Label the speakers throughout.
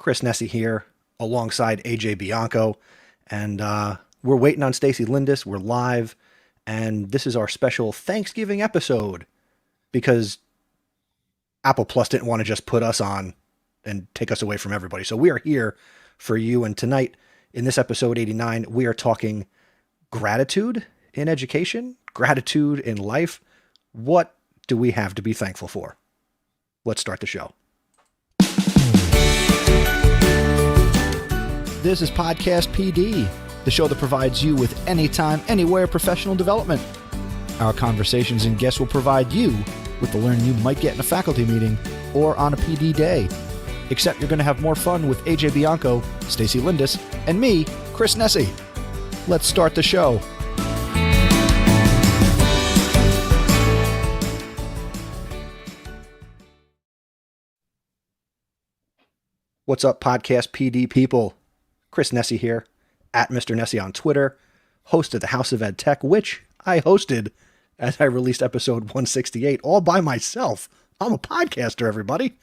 Speaker 1: Chris Nesi here, alongside AJ Bianco, and we're waiting on Stacey Lindis. We're live, and this is our special Thanksgiving episode because Apple Plus didn't want to just put us on and take us away from everybody. So we are here for you, and tonight, in this episode 89, we are talking gratitude in education, gratitude in life. What do we have to be thankful for? Let's start the show. This is PodcastPD, the show that provides you with anytime, anywhere professional development. Our conversations and guests will provide you with the learning you might get in a faculty meeting or on a PD day. Except you're going to have more fun with AJ Bianco, Stacey Lindis, and me, Chris Nesi. Let's start the show. What's up, Podcast PD people? Chris Nesi here, at Mr. Nesi on Twitter, host of the House of Ed Tech, which I hosted as I released episode 168 all by myself. I'm a podcaster, everybody.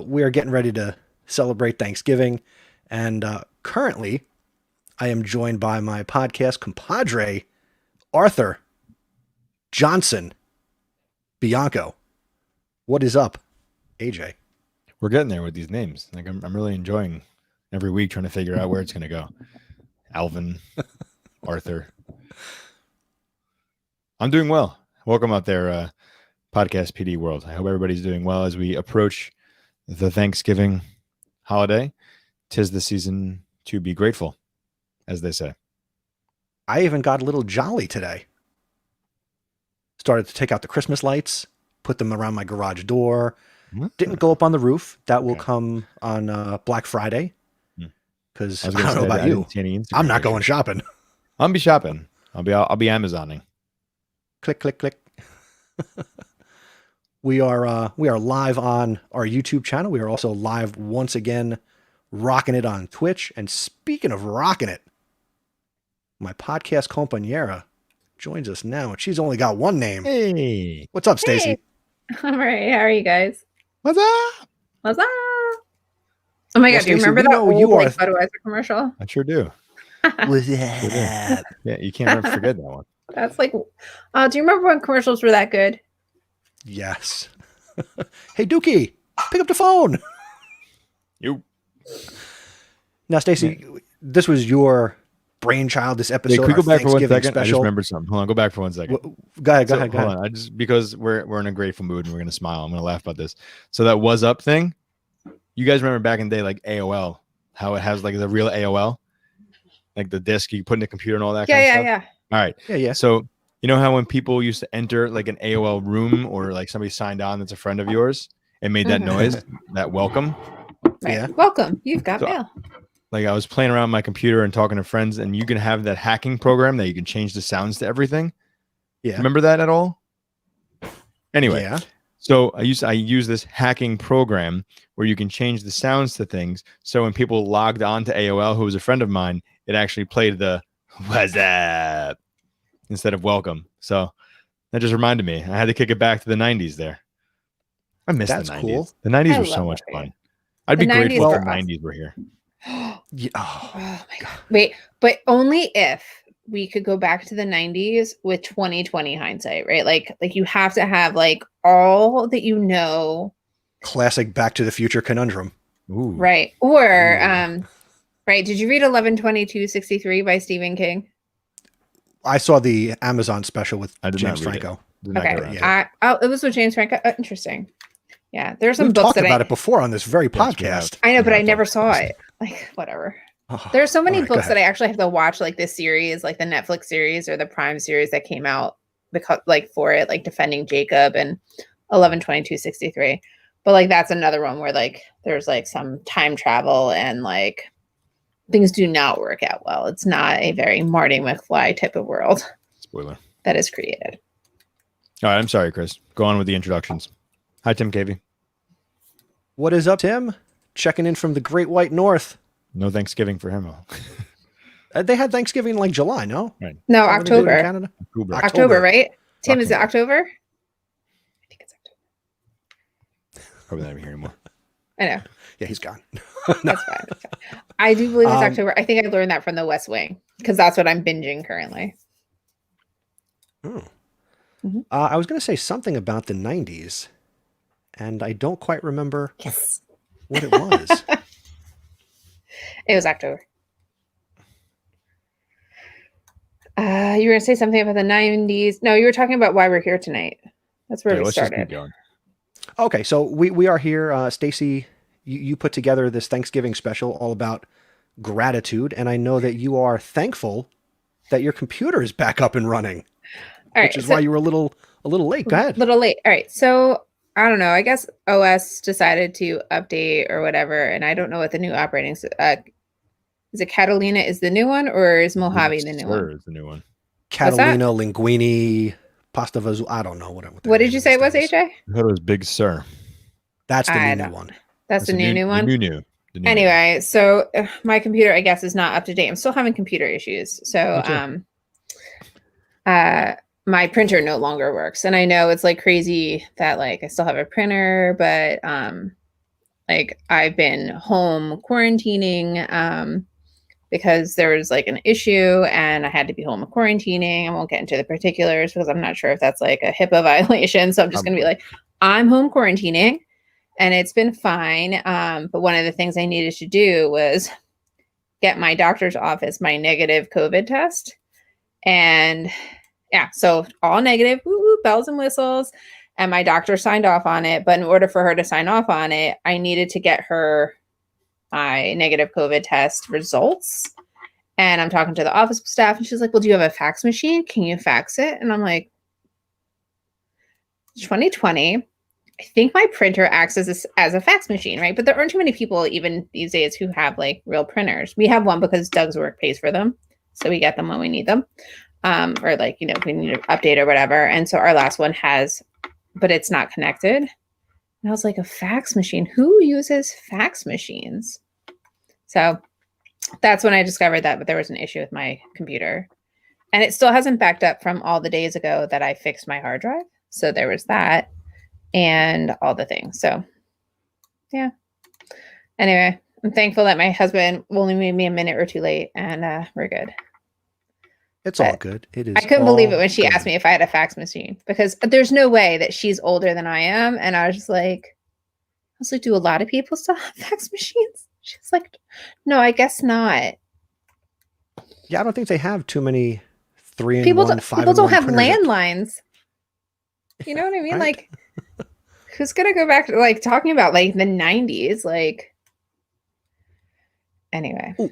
Speaker 1: We are getting ready to celebrate Thanksgiving, and currently I am joined by my podcast compadre, Arthur Johnson Bianco. What is up, AJ?
Speaker 2: We're getting there with these names. Like I'm really enjoying every week trying to figure out where it's going to go. Alvin, Arthur. I'm doing well. Welcome out there, Podcast PD world. I hope everybody's doing well as we approach the Thanksgiving holiday. 'Tis the season to be grateful, as they say.
Speaker 1: I even got a little jolly today. Started to take out the Christmas lights, put them around my garage door. Didn't go up on the roof. That will come on Black Friday. Because I don't know about you. I'm not going shopping.
Speaker 2: I'll be shopping. I'll be Amazoning.
Speaker 1: Click, click, click. We are live on our YouTube channel. We are also live once again, rocking it on Twitch. And speaking of rocking it, my podcast compañera joins us now, and she's only got one name.
Speaker 2: Hey,
Speaker 1: what's up, Stacey?
Speaker 3: Hey. All right, how are you guys?
Speaker 2: What's up?
Speaker 3: What's up? Oh my God, do you remember that old Budweiser commercial?
Speaker 2: I sure do.
Speaker 1: What's up?
Speaker 2: Yeah, you can't ever forget that one.
Speaker 3: That's like, do you remember when commercials were that good?
Speaker 1: Yes. Hey, Dookie, pick up the phone.
Speaker 2: You.
Speaker 1: Now, Stacey, this was your brainchild, this episode.
Speaker 2: Can we go back for 1 second?
Speaker 1: Special.
Speaker 2: I just remembered something. Hold on, go back for 1 second.
Speaker 1: Go ahead.
Speaker 2: Hold on. Because we're in a grateful mood and we're going to smile. I'm going to laugh about this. So that was up thing. You guys remember back in the day, like AOL, how it has like the real AOL, like the disk you put in the computer and all that kind of stuff?
Speaker 3: Yeah.
Speaker 2: All right.
Speaker 1: Yeah.
Speaker 2: So you know how when people used to enter like an AOL room or like somebody signed on that's a friend of yours and made that noise, that welcome?
Speaker 3: Right.
Speaker 1: Yeah.
Speaker 3: Welcome. You've got mail.
Speaker 2: Like I was playing around my computer and talking to friends, and you can have that hacking program that you can change the sounds to everything.
Speaker 1: Yeah.
Speaker 2: Remember that at all? Anyway.
Speaker 1: Yeah.
Speaker 2: So I use this hacking program where you can change the sounds to things. So when people logged on to AOL, who was a friend of mine, it actually played the "What's up" instead of "welcome." So that just reminded me. I had to kick it back to the 90s there. I miss the 90s.
Speaker 1: Cool.
Speaker 2: The 90s were so much fun. I'd be grateful if the 90s were here.
Speaker 1: Yeah.
Speaker 3: Oh my God. Wait, but only if we could go back to the 90s with 2020 hindsight, right? Like you have to have like all that you know.
Speaker 1: Classic Back to the Future conundrum.
Speaker 2: Ooh.
Speaker 3: Right. Or right. Did you read 11/22/63 by Stephen King?
Speaker 1: I saw the Amazon special with
Speaker 2: James
Speaker 1: James Franco.
Speaker 3: Okay. It was with James Franco. Interesting. Yeah. There's some
Speaker 1: We've
Speaker 3: books
Speaker 1: talked about it before on this very podcast.
Speaker 3: I know, but I never saw it. Like, whatever. There's so many books that I actually have to watch, like this series, like the Netflix series or the Prime series that came out like for it, like Defending Jacob and 11/22/63. But like that's another one where like there's like some time travel and like things do not work out well. It's not a very Marty McFly type of world.
Speaker 2: Spoiler.
Speaker 3: That is created.
Speaker 2: All right, I'm sorry, Chris. Go on with the introductions. Hi, Tim Cavey.
Speaker 1: What is up, Tim? Checking in from the Great White North.
Speaker 2: No Thanksgiving for him.
Speaker 1: They had Thanksgiving in like July, no?
Speaker 2: Right.
Speaker 3: No, October.
Speaker 1: Canada?
Speaker 3: October, right? Tim, is it October? I think it's October.
Speaker 2: Probably not even here anymore.
Speaker 3: I know.
Speaker 1: Yeah, he's gone.
Speaker 3: That's fine. That's fine. I do believe it's October. I think I learned that from The West Wing because that's what I'm binging currently.
Speaker 1: I was going to say something about the 90s, and I don't quite remember what it was.
Speaker 3: It was October. You were going to say something about the 90s. No, you were talking about why we're here tonight. That's where we started.
Speaker 1: Okay, so we are here. Stacey, you put together this Thanksgiving special all about gratitude, and I know that you are thankful that your computer is back up and running, which is why you were a little late. Go ahead.
Speaker 3: A little late. All right, so I don't know. I guess OS decided to update or whatever, and I don't know what the new operating is it Catalina is the new one, or is Mojave the new one?
Speaker 2: Is the new one.
Speaker 1: Catalina, Linguini, Pasta Vazul. I don't know
Speaker 3: what did you say it was, AJ?
Speaker 2: I thought it was Big Sur.
Speaker 1: That's the new one.
Speaker 3: That's the new one?
Speaker 2: The new.
Speaker 3: Anyway, so my computer, I guess, is not up to date. I'm still having computer issues. So my printer no longer works. And I know it's like crazy that like I still have a printer, but like I've been home quarantining because there was like an issue and I had to be home quarantining. I won't get into the particulars because I'm not sure if that's like a HIPAA violation. So I'm just going to be like, I'm home quarantining and it's been fine. But one of the things I needed to do was get my doctor's office my negative COVID test. And yeah, so all negative, woo, bells and whistles. And my doctor signed off on it. But in order for her to sign off on it, I needed to get her my negative COVID test results. And I'm talking to the office staff and she's like, well, do you have a fax machine? Can you fax it? And I'm like, 2020, I think my printer acts as a fax machine, right? But there aren't too many people even these days who have like real printers. We have one because Doug's work pays for them. So we get them when we need them. Or like, you know, we need to update or whatever. And so our last one has, but it's not connected. And I was like, a fax machine? Who uses fax machines? So that's when I discovered that, but there was an issue with my computer. And it still hasn't backed up from all the days ago that I fixed my hard drive. So there was that and all the things. So yeah. Anyway, I'm thankful that my husband only made me a minute or two late and we're good.
Speaker 1: It's all good. It is.
Speaker 3: I couldn't believe it when she asked me if I had a fax machine because there's no way that she's older than I am. And I was like, do a lot of people still have fax machines? She's like, no, I guess not.
Speaker 1: Yeah, I don't think they have too many 3-in-1, 5-in-1
Speaker 3: people don't have
Speaker 1: printers.
Speaker 3: Landlines. You know what I mean? Right? Like, who's gonna go back to like talking about like the 90s? Like, anyway.
Speaker 1: Ooh,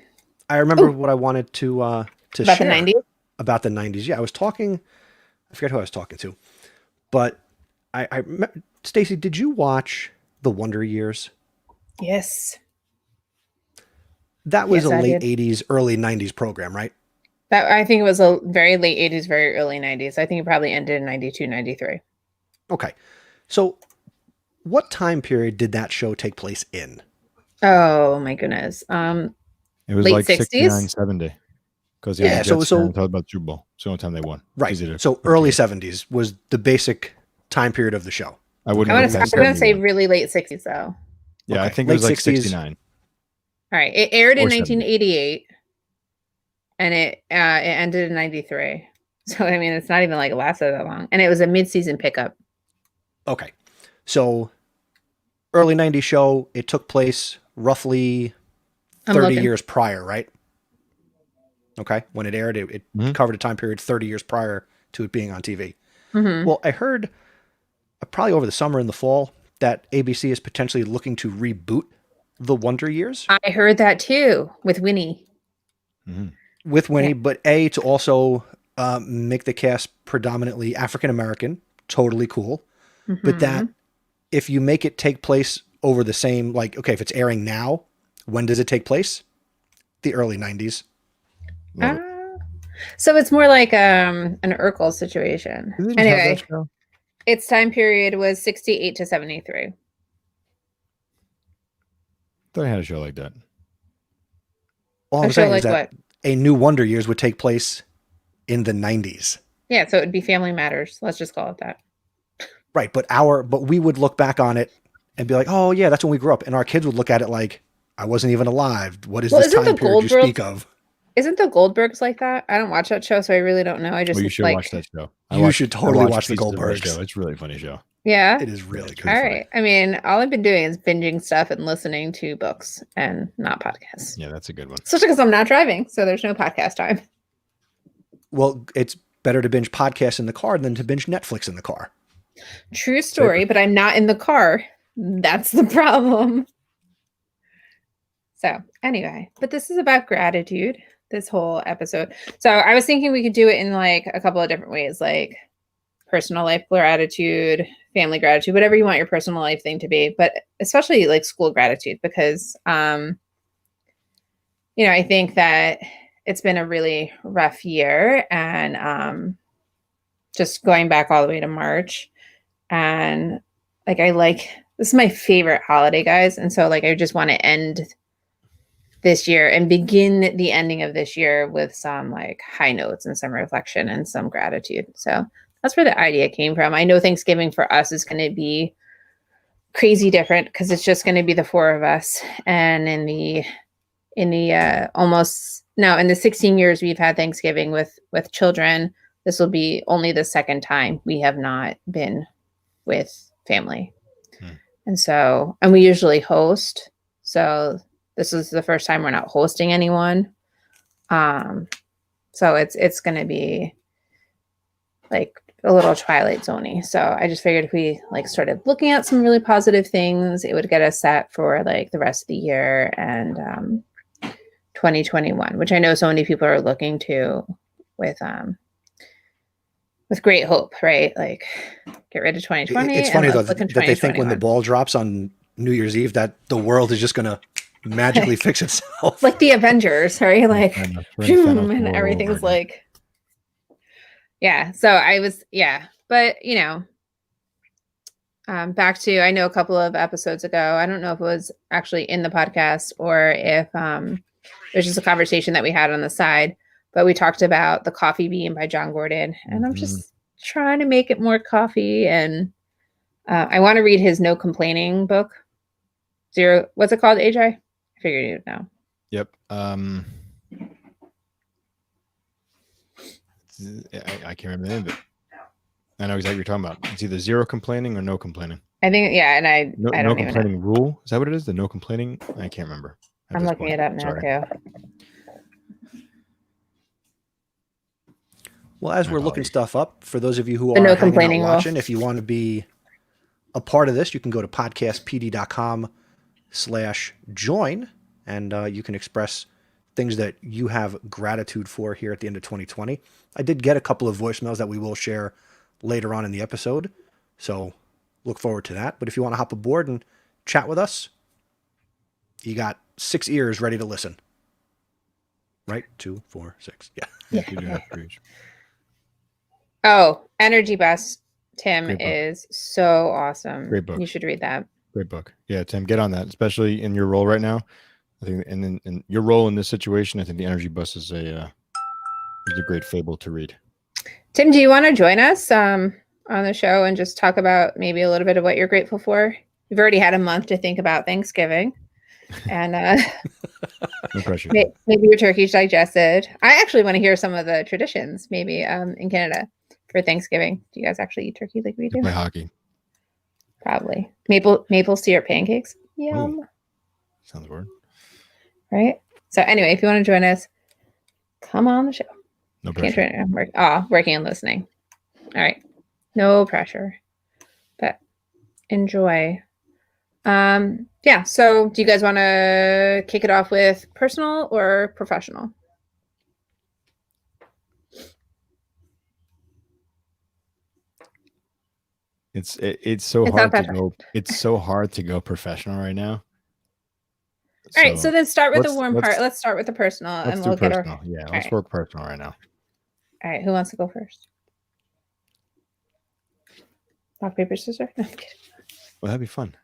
Speaker 1: I remember what I wanted to
Speaker 3: about
Speaker 1: share
Speaker 3: the 90s.
Speaker 1: About the 90s. Yeah, I was talking. I forget who I was talking to, but I Stacey, did you watch The Wonder Years?
Speaker 3: Yes.
Speaker 1: That was a late 80s, early 90s program, right?
Speaker 3: That I think it was a very late 80s, very early 90s. I think it probably ended in 92, 93.
Speaker 1: Okay. So what time period did that show take place in?
Speaker 3: Oh my goodness.
Speaker 2: It was
Speaker 3: late
Speaker 2: like
Speaker 3: 60s?
Speaker 2: 69, 70. Because so talk about Super Bowl. It's the only time they won.
Speaker 1: Right. So early 70s was the basic time period of the show.
Speaker 3: I'm going to say really late 60s though.
Speaker 2: Yeah, okay. I think it was like 69.
Speaker 3: All right. It aired in 1988 and it ended in 93. So, I mean, it's not even like it lasted that long. And it was a mid-season pickup.
Speaker 1: Okay. So early 90s show, it took place roughly 30 years prior, right? Okay. When it aired, it covered a time period 30 years prior to it being on TV.
Speaker 3: Mm-hmm.
Speaker 1: Well, I heard probably over the summer and the fall that ABC is potentially looking to reboot The Wonder Years.
Speaker 3: I heard that too with Winnie.
Speaker 2: Mm-hmm.
Speaker 1: With Winnie, but to also make the cast predominantly African-American, totally cool. Mm-hmm. But that if you make it take place over the same, like, okay, if it's airing now, when does it take place? The early 90s.
Speaker 3: So it's more like an Urkel situation. Anyway, its time period was 68 to 73.
Speaker 2: Thought I had a show like that.
Speaker 1: All I'm saying is that a new Wonder Years would take place in the 90s.
Speaker 3: Yeah, so it would be Family Matters. Let's just call it that.
Speaker 1: Right, but we would look back on it and be like, oh yeah, that's when we grew up. And our kids would look at it like, I wasn't even alive. What is
Speaker 3: Well,
Speaker 1: this
Speaker 3: isn't
Speaker 1: time
Speaker 3: the
Speaker 1: period you
Speaker 3: Goldbergs-
Speaker 1: speak of?
Speaker 3: Isn't the Goldbergs like that? I don't watch that show, so I really don't know. I just
Speaker 2: Well, you should
Speaker 3: like
Speaker 2: watch that show.
Speaker 1: You should totally watch the
Speaker 2: pieces of that
Speaker 1: Goldbergs.
Speaker 2: show. It's a really funny show.
Speaker 3: Yeah.
Speaker 1: It is really good.
Speaker 3: All right. I mean, all I've been doing is binging stuff and listening to books and not podcasts.
Speaker 2: Yeah, that's a good one.
Speaker 3: Especially because I'm not driving, so there's no podcast time.
Speaker 1: Well, it's better to binge podcasts in the car than to binge Netflix in the car.
Speaker 3: True story, but I'm not in the car. That's the problem. So anyway, but this is about gratitude, this whole episode. So I was thinking we could do it in like a couple of different ways, like personal life gratitude, family gratitude, whatever you want your personal life thing to be, but especially like school gratitude, because, I think that it's been a really rough year, and just going back all the way to March, and this is my favorite holiday, guys. And so I just want to end this year and begin the ending of this year with some high notes and some reflection and some gratitude. So that's where the idea came from. I know Thanksgiving for us is going to be crazy different because it's just going to be the four of us. And in the 16 years we've had Thanksgiving with children, this will be only the second time we have not been with family. And we usually host. So this is the first time we're not hosting anyone. So it's going to be like a little Twilight Zoney. So I just figured if we started looking at some really positive things, it would get us set for the rest of the year and 2021, which I know so many people are looking to with great hope, right? Get rid of 2020.
Speaker 1: It's funny though that they think when the ball drops on New Year's Eve that the world is just going to magically fix itself.
Speaker 3: Like the Avengers, right? And everything's yeah. So I was, yeah. But, back to, I know a couple of episodes ago, I don't know if it was actually in the podcast or if it was just a conversation that we had on the side, but we talked about The Coffee Bean by John Gordon. And I'm just trying to make it more coffee. And I want to read his No Complaining book. What's it called, AJ? I figured you'd know.
Speaker 2: Yep. I can't remember the name of it. I know exactly what you're talking about. It's either zero complaining or no complaining.
Speaker 3: I think, yeah, and I don't
Speaker 2: no
Speaker 3: even
Speaker 2: complaining
Speaker 3: know.
Speaker 2: rule. Is that what it is? The no complaining? I can't remember.
Speaker 3: I'm looking it up now too.
Speaker 1: Well, as we're looking stuff up, for those of you who
Speaker 3: The
Speaker 1: are
Speaker 3: no
Speaker 1: hanging out
Speaker 3: complaining rule.
Speaker 1: watching, if you want to be a part of this, you can go to podcastpd.com/join, and you can express things that you have gratitude for here at the end of 2020. I did get a couple of voicemails that we will share later on in the episode, so look forward to that. But if you want to hop aboard and chat with us, you got 6 ears ready to listen. Right? 2, 4, 6. Yeah.
Speaker 2: You do have three.
Speaker 3: Oh, Energy Bus, Tim, is so awesome.
Speaker 2: Great book.
Speaker 3: You should read that.
Speaker 2: Great book. Yeah, Tim, get on that, especially in your role right now. I think, and then in your role in this situation, I think the Energy Bus is a great fable to read.
Speaker 3: Tim, do you want to join us on the show and just talk about maybe a little bit of what you're grateful for? You've already had a month to think about Thanksgiving, and
Speaker 2: no pressure.
Speaker 3: Maybe your turkey's digested. I actually want to hear some of the traditions, maybe in Canada for Thanksgiving. Do you guys actually eat turkey like we do?
Speaker 2: Play hockey.
Speaker 3: Probably maple syrup pancakes. Yum.
Speaker 2: Ooh. Sounds weird.
Speaker 3: Right. So anyway, if you want to join us, come on the show.
Speaker 2: No pressure.
Speaker 3: I'm working and listening. All right. No pressure, but enjoy. Yeah. So do you guys want to kick it off with personal or professional?
Speaker 2: It's so hard to go. It's so hard to go professional right now.
Speaker 3: All right. So then start with the warm part. Let's start with the personal, and we'll get our.
Speaker 2: Yeah. Let's work personal right now.
Speaker 3: All right. Who wants to go first? Rock, paper, scissors. No, I'm kidding.
Speaker 2: Well, that'd be fun.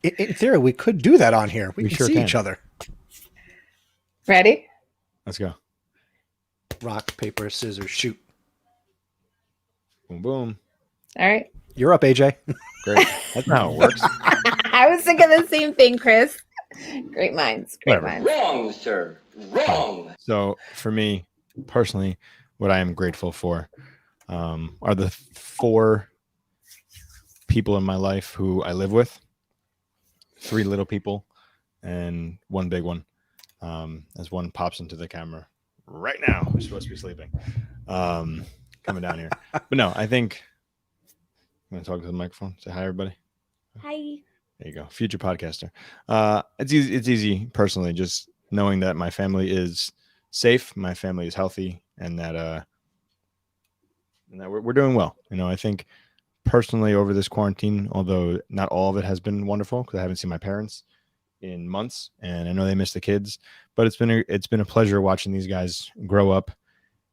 Speaker 1: In theory, we could do that on here. We can see each other.
Speaker 3: Ready?
Speaker 2: Let's go.
Speaker 1: Rock, paper, scissors, shoot.
Speaker 2: Boom, boom.
Speaker 3: All right.
Speaker 1: You're up, AJ.
Speaker 2: Great. That's not how it works.
Speaker 3: I was thinking the same thing, Chris. Great minds. Great
Speaker 2: Whatever.
Speaker 3: minds.
Speaker 4: Wrong, sir. Wrong.
Speaker 2: So for me personally, what I am grateful for are the 4 people in my life who I live with, 3 little people and 1 big one. As one pops into the camera right now, who's supposed to be sleeping, coming down here. But no, I think I'm going to talk to the microphone. Say hi, everybody.
Speaker 3: Hi.
Speaker 2: There you go. Future podcaster. It's easy personally, just knowing that my family is safe, my family is healthy, and that we're doing well. I think personally over this quarantine, although not all of it has been wonderful because I haven't seen my parents in months, and I know they miss the kids, but it's been a pleasure watching these guys grow up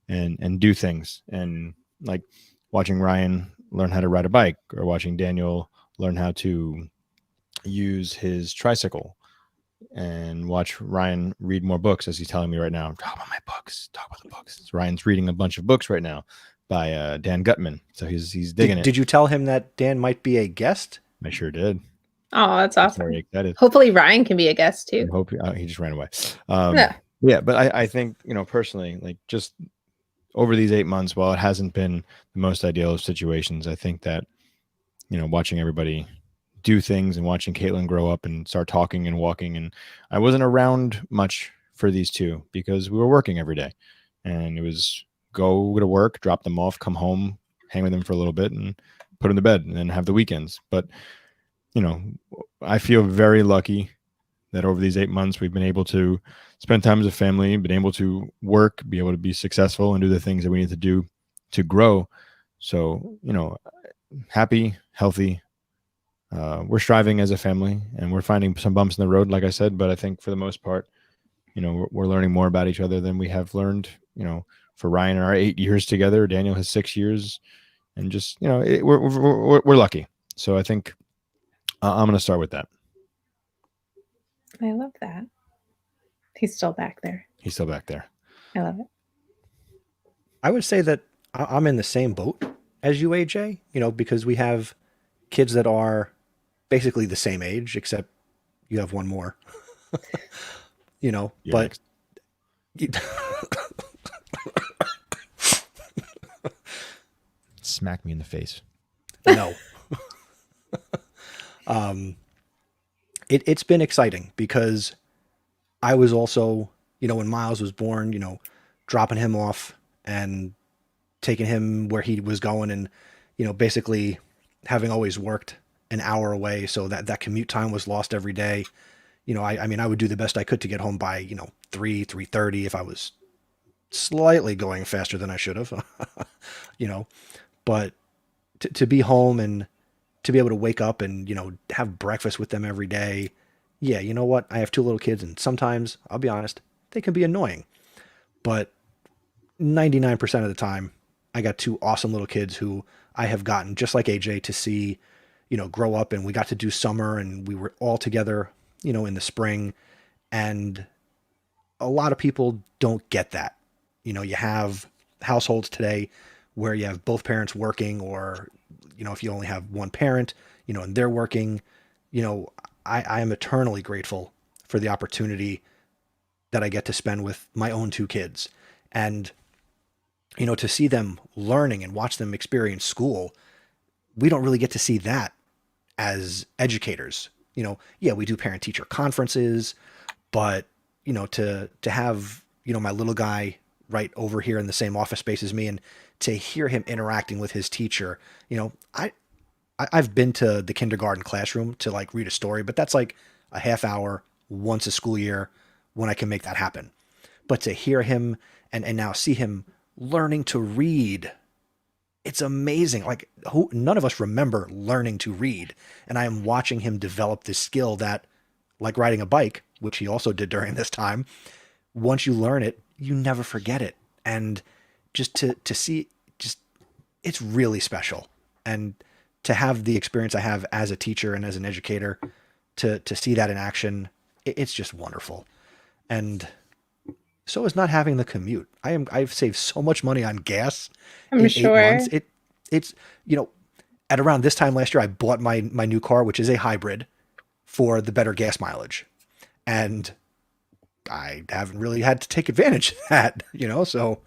Speaker 2: and do things, and like watching Ryan learn how to ride a bike, or watching Daniel learn how to use his tricycle, and watch Ryan read more books, as he's telling me right now. Talk about my books. Talk about the books. So Ryan's reading a bunch of books right now by Dan Gutman. So he's digging it.
Speaker 1: Did you tell him that Dan might be a guest?
Speaker 2: I sure did.
Speaker 3: Oh, that's awesome.
Speaker 2: Very excited.
Speaker 3: Hopefully Ryan can be a guest too.
Speaker 2: I hope he just ran away.
Speaker 3: Yeah.
Speaker 2: But I think, personally, like just over these 8 months, while it hasn't been the most ideal of situations, I think that, watching everybody do things and watching Caitlin grow up and start talking and walking. And I wasn't around much for these 2 because we were working every day, and it was go to work, drop them off, come home, hang with them for a little bit, and put them to bed, and then have the weekends. But, I feel very lucky that over these 8 months, we've been able to spend time as a family, been able to work, be able to be successful and do the things that we need to do to grow. So, happy, healthy. We're striving as a family, and we're finding some bumps in the road, like I said, but I think for the most part, we're learning more about each other than we have learned, for Ryan and our 8 years together. Daniel has 6 years, and just, we're lucky. So I think I'm going to start with that.
Speaker 3: I love that. He's still back there.
Speaker 2: He's still back there.
Speaker 3: I love it.
Speaker 1: I would say that I'm in the same boat as you, AJ, because we have kids that are basically the same age, except you have one more,
Speaker 2: You're
Speaker 1: but
Speaker 2: smack me in the face.
Speaker 1: no. It's been exciting because I was also, when Miles was born, dropping him off and taking him where he was going, and, basically having always worked an hour away. So that commute time was lost every day. I mean, I would do the best I could to get home by, 3:30 if I was slightly going faster than I should have, but to be home and to be able to wake up and, have breakfast with them every day. Yeah. You know what? I have 2 little kids, and sometimes, I'll be honest, they can be annoying, but 99% of the time I got 2 awesome little kids who I have gotten, just like AJ, to see, grow up, and we got to do summer, and we were all together, in the spring. And a lot of people don't get that. You have households today where you have both parents working, or, if you only have one parent, and they're working, I am eternally grateful for the opportunity that I get to spend with my own 2 kids. And, to see them learning and watch them experience school, we don't really get to see that as educators. Yeah, we do parent teacher conferences, but, to have, my little guy right over here in the same office space as me, and to hear him interacting with his teacher, I've been to the kindergarten classroom to like read a story, but that's like a half hour once a school year when I can make that happen. But to hear him and now see him learning to read, it's amazing. Like none of us remember learning to read. And I am watching him develop this skill that, like riding a bike, which he also did during this time, once you learn it, you never forget it. And just to see, it's really special. And to have the experience I have as a teacher and as an educator, to see that in action, it's just wonderful. And so is not having the commute. I've saved so much money on gas
Speaker 3: I'm
Speaker 1: in
Speaker 3: sure.
Speaker 1: 8 months. It's at around this time last year, I bought my new car, which is a hybrid, for the better gas mileage. And I haven't really had to take advantage of that, so,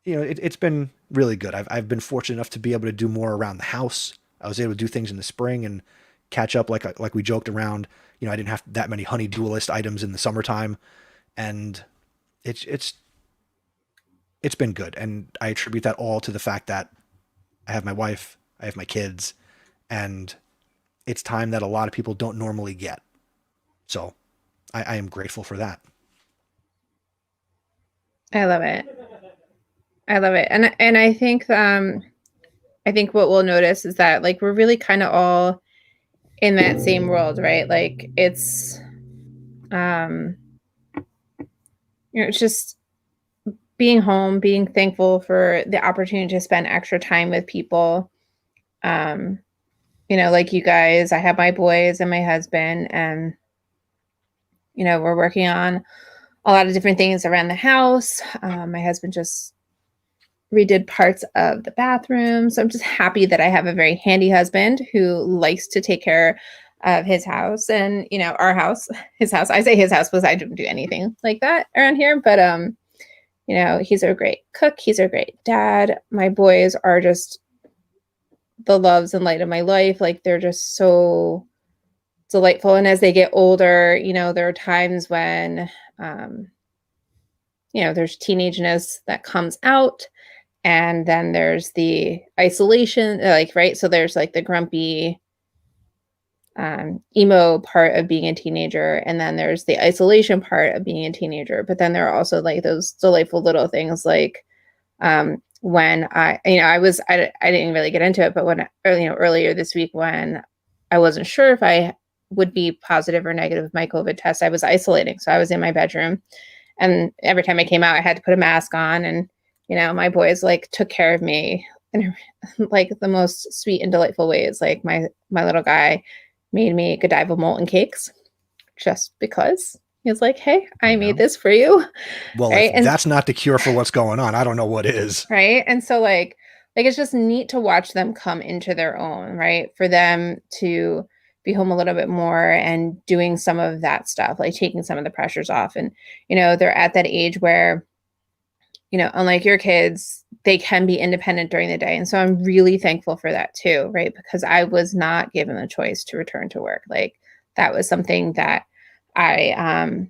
Speaker 1: it's been really good. I've been fortunate enough to be able to do more around the house. I was able to do things in the spring and catch up like we joked around. I didn't have that many Honey Duelist items in the summertime, and it's been good. And I attribute that all to the fact that I have my wife, I have my kids, and it's time that a lot of people don't normally get. So I am grateful for that.
Speaker 3: I love it. And I think what we'll notice is that like we're really kind of all in that same world, right? Like it's it's just being home, being thankful for the opportunity to spend extra time with people. Like you guys, I have my boys and my husband, and we're working on a lot of different things around the house. My husband just redid parts of the bathroom. So I'm just happy that I have a very handy husband who likes to take care of his house and, our house, his house. I say his house because I don't do anything like that around here. But, he's a great cook. He's a great dad. My boys are just the loves and light of my life. Like they're just so delightful. And as they get older, there are times when, there's teenageness that comes out. And then there's the isolation, right? So there's like the grumpy, emo part of being a teenager. And then there's the isolation part of being a teenager. But then there are also like those delightful little things like when I didn't really get into it, but when, earlier this week when I wasn't sure if I would be positive or negative with my COVID test, I was isolating. So I was in my bedroom, and every time I came out, I had to put a mask on, and my boys like took care of me in like the most sweet and delightful ways. Like my little guy made me Godiva molten cakes just because he was like, "Hey, I made this for you."
Speaker 1: Well, right? If that's not the cure for what's going on, I don't know what is.
Speaker 3: Right. And so like it's just neat to watch them come into their own, right? For them to be home a little bit more and doing some of that stuff, like taking some of the pressures off. And, they're at that age where, unlike your kids, they can be independent during the day. And so I'm really thankful for that too, right? Because I was not given the choice to return to work. Like that was something that I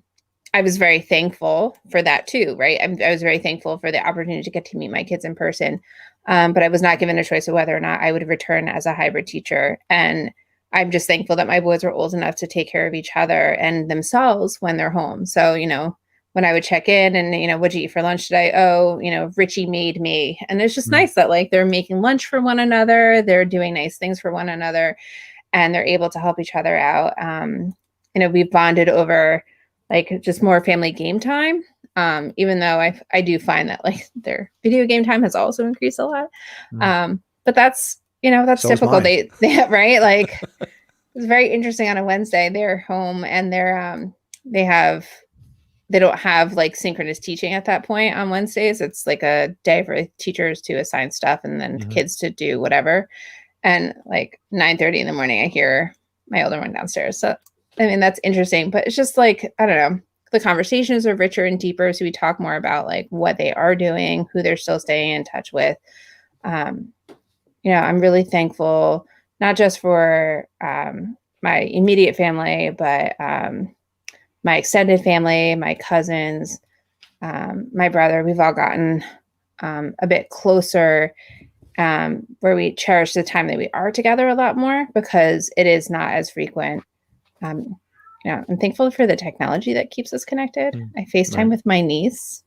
Speaker 3: was very thankful for that too, right? I was very thankful for the opportunity to get to meet my kids in person. But I was not given a choice of whether or not I would return as a hybrid teacher. And I'm just thankful that my boys were old enough to take care of each other and themselves when they're home. So, when I would check in and, what'd you eat for lunch today? Oh, Richie made me. And it's just nice that like they're making lunch for one another. They're doing nice things for one another, and they're able to help each other out. We've bonded over like just more family game time. Even though I do find that like their video game time has also increased a lot. But that's, that's so typical. They right. Like it's very interesting on a Wednesday, they're home and they're, they don't have like synchronous teaching at that point on Wednesdays. It's like a day for teachers to assign stuff and then kids to do whatever. And like 9:30 in the morning, I hear my older one downstairs. So, I mean, that's interesting, but it's just like, I don't know, the conversations are richer and deeper. So we talk more about like what they are doing, who they're still staying in touch with. I'm really thankful, not just for my immediate family, but my extended family, my cousins, my brother. We've all gotten a bit closer, where we cherish the time that we are together a lot more because it is not as frequent. I'm thankful for the technology that keeps us connected. I FaceTime with my niece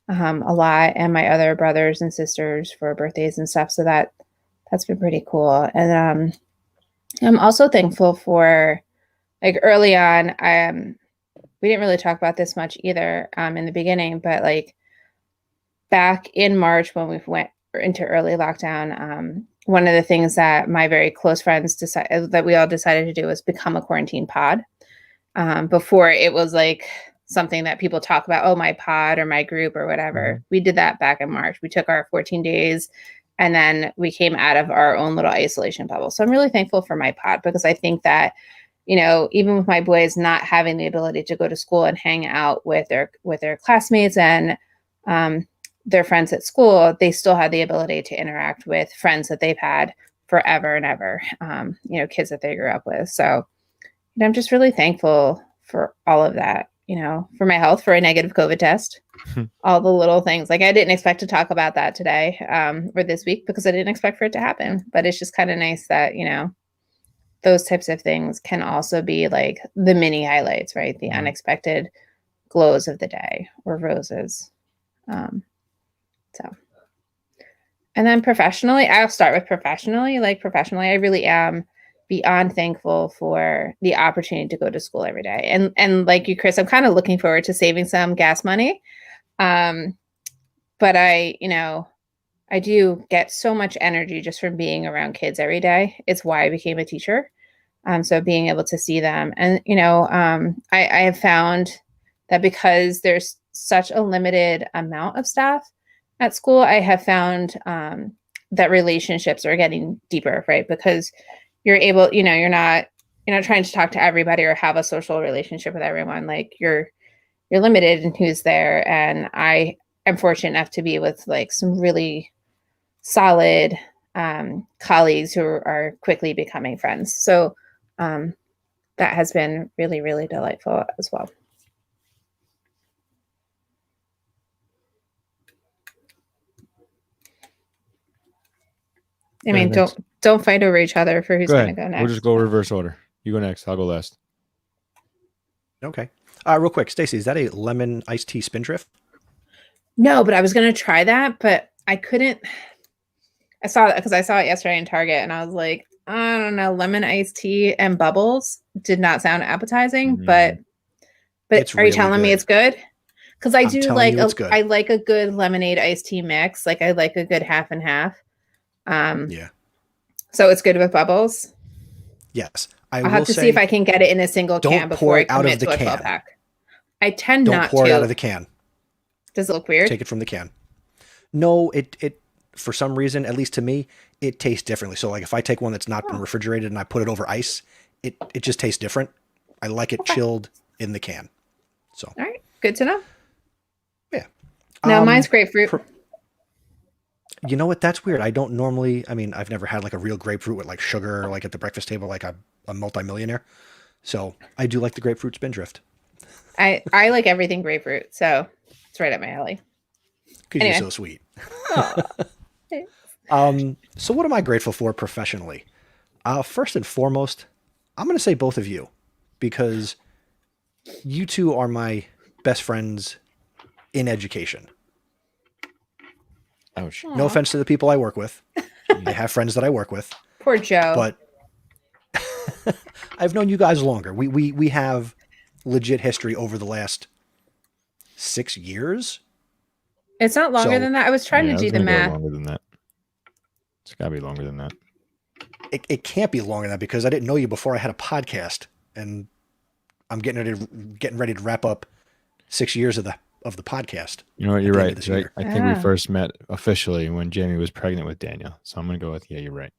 Speaker 3: a lot and my other brothers and sisters for birthdays and stuff. So that's been pretty cool. And I'm also thankful for like early on, we didn't really talk about this much either in the beginning, but like back in March when we went into early lockdown, one of the things that my very close friends that we all decided to do was become a quarantine pod. Before it was like something that people talk about, oh, my pod or my group or whatever. We did that back in March. We took our 14 days And then we came out of our own little isolation bubble. So I'm really thankful for my pod, because I think that, even with my boys not having the ability to go to school and hang out with their classmates and their friends at school, they still had the ability to interact with friends that they've had forever and ever, kids that they grew up with. So I'm just really thankful for all of that, for my health, for a negative COVID test, all the little things. Like, I didn't expect to talk about that today or this week, because I didn't expect for it to happen. But it's just kind of nice that, those types of things can also be like the mini highlights, right? The unexpected glows of the day, or roses. And then professionally, I'll start with professionally. Like, professionally, I really am beyond thankful for the opportunity to go to school every day. And like you, Chris, I'm kind of looking forward to saving some gas money. But I do get so much energy just from being around kids every day. It's why I became a teacher. So being able to see them, and, I have found that because there's such a limited amount of staff at school, I have found that relationships are getting deeper, right? Because you're able, you're not trying to talk to everybody or have a social relationship with everyone. Like, you're limited in who's there. And I am fortunate enough to be with like some really solid colleagues who are quickly becoming friends. So that has been really, really delightful as well. I mean, don't fight over each other for who's going to go next.
Speaker 2: We'll just go reverse order. You go next. I'll go last.
Speaker 1: Okay. Real quick, Stacey, is that a lemon iced tea spindrift?
Speaker 3: No, but I was going to try that, but I couldn't. I saw it because I saw it yesterday in Target, and I was like, I don't know, lemon iced tea and bubbles did not sound appetizing, but are you telling me it's good? Because I do like I like a good lemonade iced tea mix. Like, I like a good half and half.
Speaker 1: Yeah.
Speaker 3: So it's good with bubbles.
Speaker 1: Yes.
Speaker 3: I'll have to see if I can get it in a single can before I commit to a 12-pack. I tend not to.
Speaker 1: Don't pour it out of the can.
Speaker 3: Does it look weird?
Speaker 1: Take it from the can. No, it for some reason, at least to me, it tastes differently. So like, if I take one that's not been refrigerated and I put it over ice, it just tastes different. I like it chilled in the can. So
Speaker 3: all right, good to know.
Speaker 1: Yeah.
Speaker 3: No, mine's grapefruit.
Speaker 1: You know what? That's weird. I don't normally. I mean, I've never had like a real grapefruit with like sugar, like at the breakfast table, like a multimillionaire. So I do like the grapefruit spindrift.
Speaker 3: I like everything grapefruit, so it's right up my alley.
Speaker 1: Because you're so sweet. So what am I grateful for professionally? First and foremost, I'm going to say both of you, because you two are my best friends in education.
Speaker 2: Ouch.
Speaker 1: No offense to the people I work with. I have friends that I work with.
Speaker 3: Poor Joe.
Speaker 1: But I've known you guys longer. We have legit history over the last 6 years.
Speaker 3: It's not longer than that. I was trying to do the math.
Speaker 2: Longer than that. It's got to be longer than that.
Speaker 1: It can't be longer than that, because I didn't know you before I had a podcast, and I'm getting ready to wrap up 6 years of the podcast.
Speaker 2: You know what? You're right. I think we first met officially when Jamie was pregnant with Daniel. So I'm going to go with, you're right.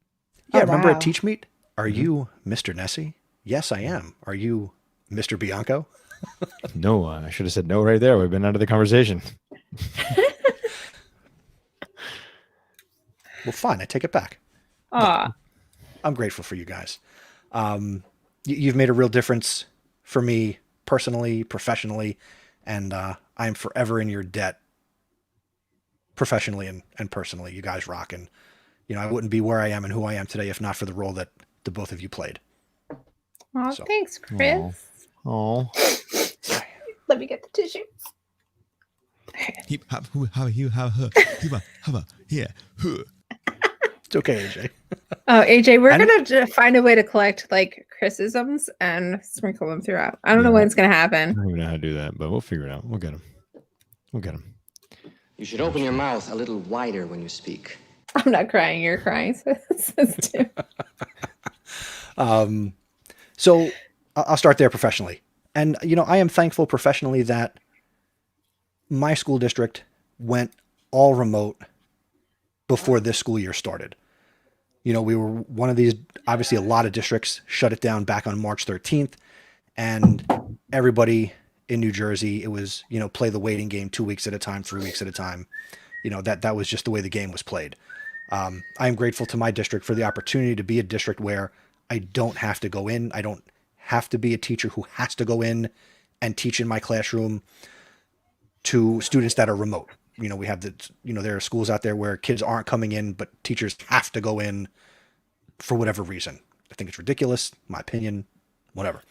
Speaker 1: Yeah, remember at Teach Meet? Are you Mr. Nessie? Yes, I am. Are you Mr. Bianco?
Speaker 2: No, I should have said no right there. We've been out of the conversation.
Speaker 1: Well, fine. I take it back.
Speaker 3: Aw.
Speaker 1: I'm grateful for you guys. You've made a real difference for me personally, professionally, and I am forever in your debt professionally and personally. You guys rock. And, I wouldn't be where I am and who I am today if not for the role that the both of you played.
Speaker 3: Oh, so. Thanks, Chris.
Speaker 2: Oh.
Speaker 3: Let me get the tissue.
Speaker 1: It's okay, AJ.
Speaker 3: Oh, AJ, we're going to find a way to collect like Chrisisms and sprinkle them throughout. I don't know when it's going to happen.
Speaker 2: I don't even know how to do that, but we'll figure it out. We'll get them.
Speaker 4: You should open your mouth a little wider when you speak.
Speaker 3: I'm not crying. You're crying.
Speaker 1: So I'll start there professionally. And, I am thankful professionally that my school district went all remote before this school year started. You know, we were one of these, obviously a lot of districts shut it down back on March 13th, and everybody in New Jersey, it was, you know, play the waiting game 2 weeks at a time, 3 weeks at a time. You know, that was just the way the game was played. I am grateful to my district for the opportunity to be a district where I don't have to go in. I don't have to be a teacher who has to go in and teach in my classroom to students that are remote. You know, we have there are schools out there where kids aren't coming in, but teachers have to go in for whatever reason. I think it's ridiculous, my opinion, whatever.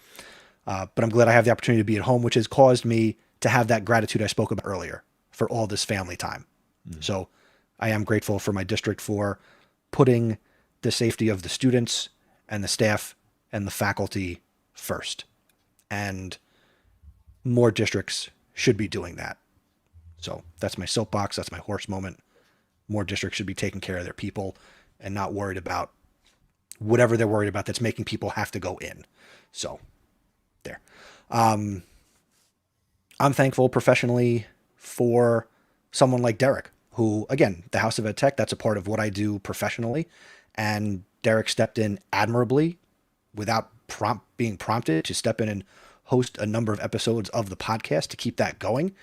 Speaker 1: But I'm glad I have the opportunity to be at home, which has caused me to have that gratitude I spoke about earlier for all this family time. So I am grateful for my district for putting the safety of the students and the staff and the faculty first. And more districts should be doing that. So that's my soapbox. That's my horse moment. More districts should be taking care of their people and not worried about whatever they're worried about that's making people have to go in. So there. I'm thankful professionally for someone like Derek, who, again, the House of Ed Tech, that's a part of what I do professionally. And Derek stepped in admirably without being prompted to step in and host a number of episodes of the podcast to keep that going.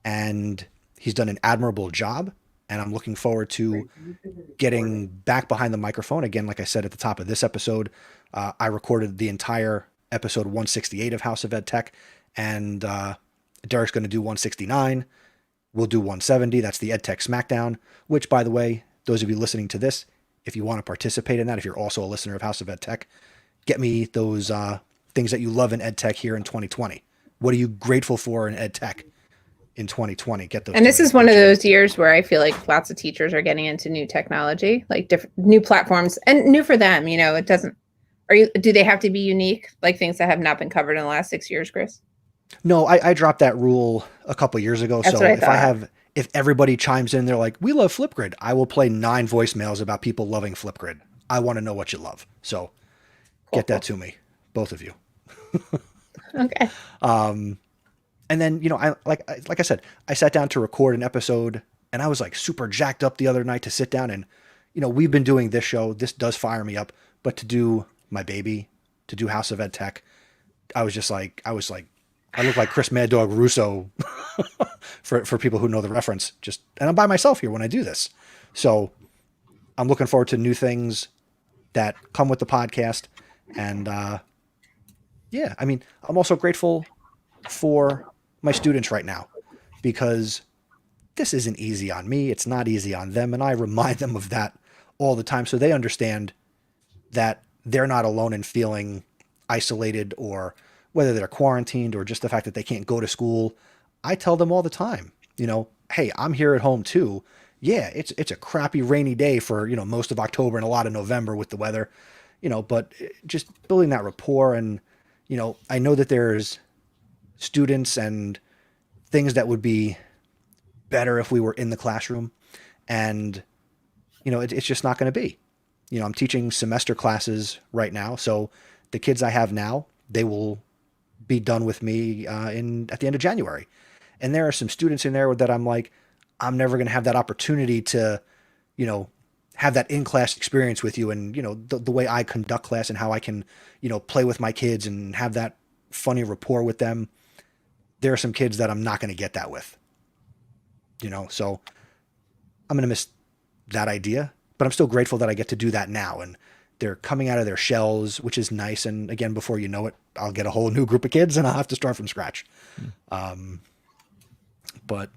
Speaker 1: And he's done an admirable job. And I'm looking forward to getting back behind the microphone. Again, like I said at the top of this episode, I recorded the entire episode 168 of House of Ed Tech. And Derek's going to do 169. We'll do 170. That's the Ed Tech Smackdown, which, by the way, those of you listening to this, if you want to participate in that, if you're also a listener of House of Ed Tech, get me those things that you love in Ed Tech here in 2020. What are you grateful for in Ed Tech in 2020? Get those.
Speaker 3: And this is one of those years where I feel like lots of teachers are getting into new technology, like different new platforms, and new for them. You know, it doesn't. Do they have to be unique, like things that have not been covered in the last 6 years, Chris?
Speaker 1: No, I dropped that rule a couple of years ago.
Speaker 3: That's
Speaker 1: so if everybody chimes in, they're like, we love Flipgrid, I will play 9 voicemails about people loving Flipgrid. I want to know what you love. So get that to me, both of you.
Speaker 3: Okay.
Speaker 1: And then, you know, I like I said, I sat down to record an episode and I was like super jacked up the other night to sit down and, you know, we've been doing this show. This does fire me up, but to do my baby, to do House of Ed Tech, I look like Chris Mad Dog Russo for people who know the reference. And I'm by myself here when I do this. So I'm looking forward to new things that come with the podcast. And yeah, I mean, I'm also grateful for my students right now because this isn't easy on me. It's not easy on them. And I remind them of that all the time so they understand that they're not alone in feeling isolated, or whether they're quarantined or just the fact that they can't go to school. I tell them all the time, you know, hey, I'm here at home too. Yeah, it's a crappy rainy day for, you know, most of October and a lot of November with the weather, you know, but just building that rapport. And, you know, I know that there's students and things that would be better if we were in the classroom, and, you know, it's just not going to be. You know, I'm teaching semester classes right now. So the kids I have now, they will be done with me at the end of January. And there are some students in there that I'm like, I'm never going to have that opportunity to, you know, have that in-class experience with you. And, you know, the way I conduct class and how I can, you know, play with my kids and have that funny rapport with them. There are some kids that I'm not going to get that with, you know, so I'm going to miss that idea, but I'm still grateful that I get to do that now. And they're coming out of their shells, which is nice. And again, before you know it, I'll get a whole new group of kids and I'll have to start from scratch. But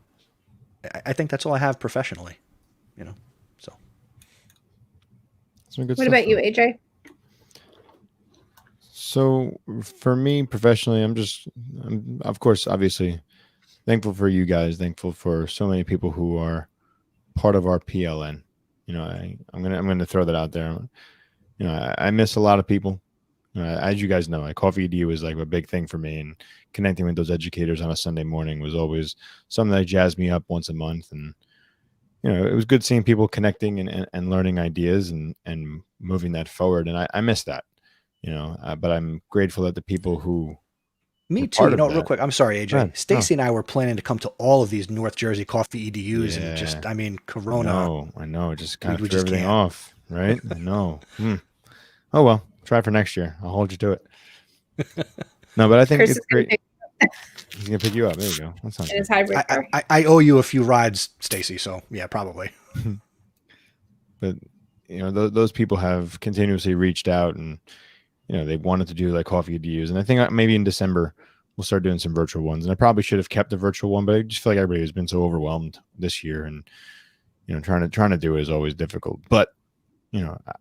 Speaker 1: I think that's all I have professionally, you know, so.
Speaker 3: What about you, AJ?
Speaker 2: So for me professionally, I'm of course, obviously thankful for you guys, thankful for so many people who are part of our PLN. You know, I'm going to throw that out there. You know, I miss a lot of people. As you guys know, Coffee ED was like a big thing for me, and connecting with those educators on a Sunday morning was always something that jazzed me up once a month. And, you know, it was good seeing people connecting and learning ideas and moving that forward. And I miss that, you know, but I'm grateful that the people who
Speaker 1: Me
Speaker 2: we're
Speaker 1: too.
Speaker 2: part
Speaker 1: You
Speaker 2: of
Speaker 1: know, real
Speaker 2: that.
Speaker 1: quick. I'm sorry,
Speaker 2: Go ahead.
Speaker 1: AJ. Stacey and I were planning to come to all of these North Jersey coffee EDUs and just,
Speaker 2: Yeah.
Speaker 1: I mean, Corona.
Speaker 2: I know. It just kind
Speaker 1: We
Speaker 2: of threw
Speaker 1: just
Speaker 2: everything
Speaker 1: can't.
Speaker 2: off, right? I know. Oh, well, try for next year. I'll hold you to it. No, but I think
Speaker 3: Chris
Speaker 2: it's
Speaker 3: is gonna
Speaker 2: great.
Speaker 3: pick
Speaker 2: He's going to pick you up. There you go. That sounds
Speaker 3: in his
Speaker 2: good.
Speaker 3: hybrid car.
Speaker 1: I owe you a few rides, Stacey. So yeah, probably.
Speaker 2: But, those people have continuously reached out and, they wanted to do like coffee EDUs. And I think maybe in December, we'll start doing some virtual ones. And I probably should have kept the virtual one, but I just feel like everybody has been so overwhelmed this year. And, trying to do it is always difficult. But,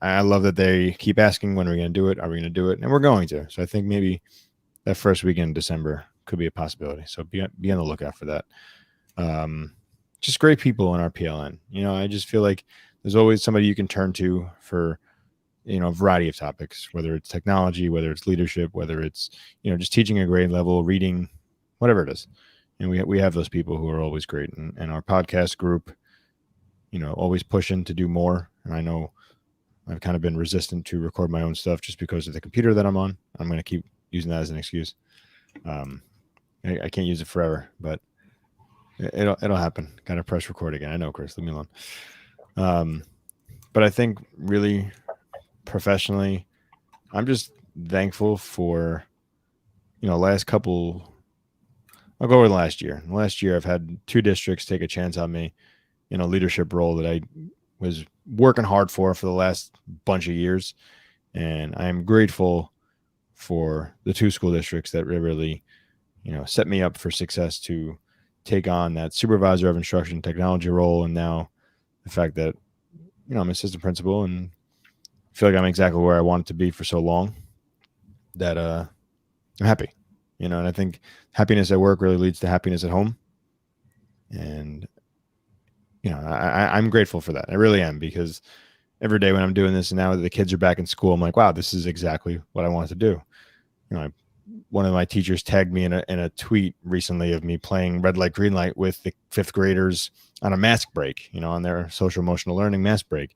Speaker 2: I love that they keep asking, when are we going to do it? Are we going to do it? And we're going to. So I think maybe that first weekend in December could be a possibility. So be on the lookout for that. Just great people in our PLN. I just feel like there's always somebody you can turn to for, a variety of topics, whether it's technology, whether it's leadership, whether it's, just teaching a grade level, reading, whatever it is. And we have those people who are always great. And our podcast group, always pushing to do more. And I know I've kind of been resistant to record my own stuff just because of the computer that I'm on. I'm going to keep using that as an excuse. I can't use it forever, but it'll happen. Got to press record again. I know, Chris, leave me alone. But I think really professionally, I'm just thankful for, last couple, I'll go over the last year. Last year, I've had 2 districts take a chance on me in a leadership role that I was working hard for the last bunch of years. And I am grateful for the 2 school districts that really, set me up for success to take on that supervisor of instruction technology role. And now the fact that, I'm assistant principal and feel like I'm exactly where I wanted to be for so long that I'm happy, and I think happiness at work really leads to happiness at home. And, I'm grateful for that. I really am, because every day when I'm doing this and now that the kids are back in school, I'm like, wow, this is exactly what I wanted to do. One of my teachers tagged me in a tweet recently of me playing red light, green light with the 5th graders on a mask break, on their social emotional learning mask break.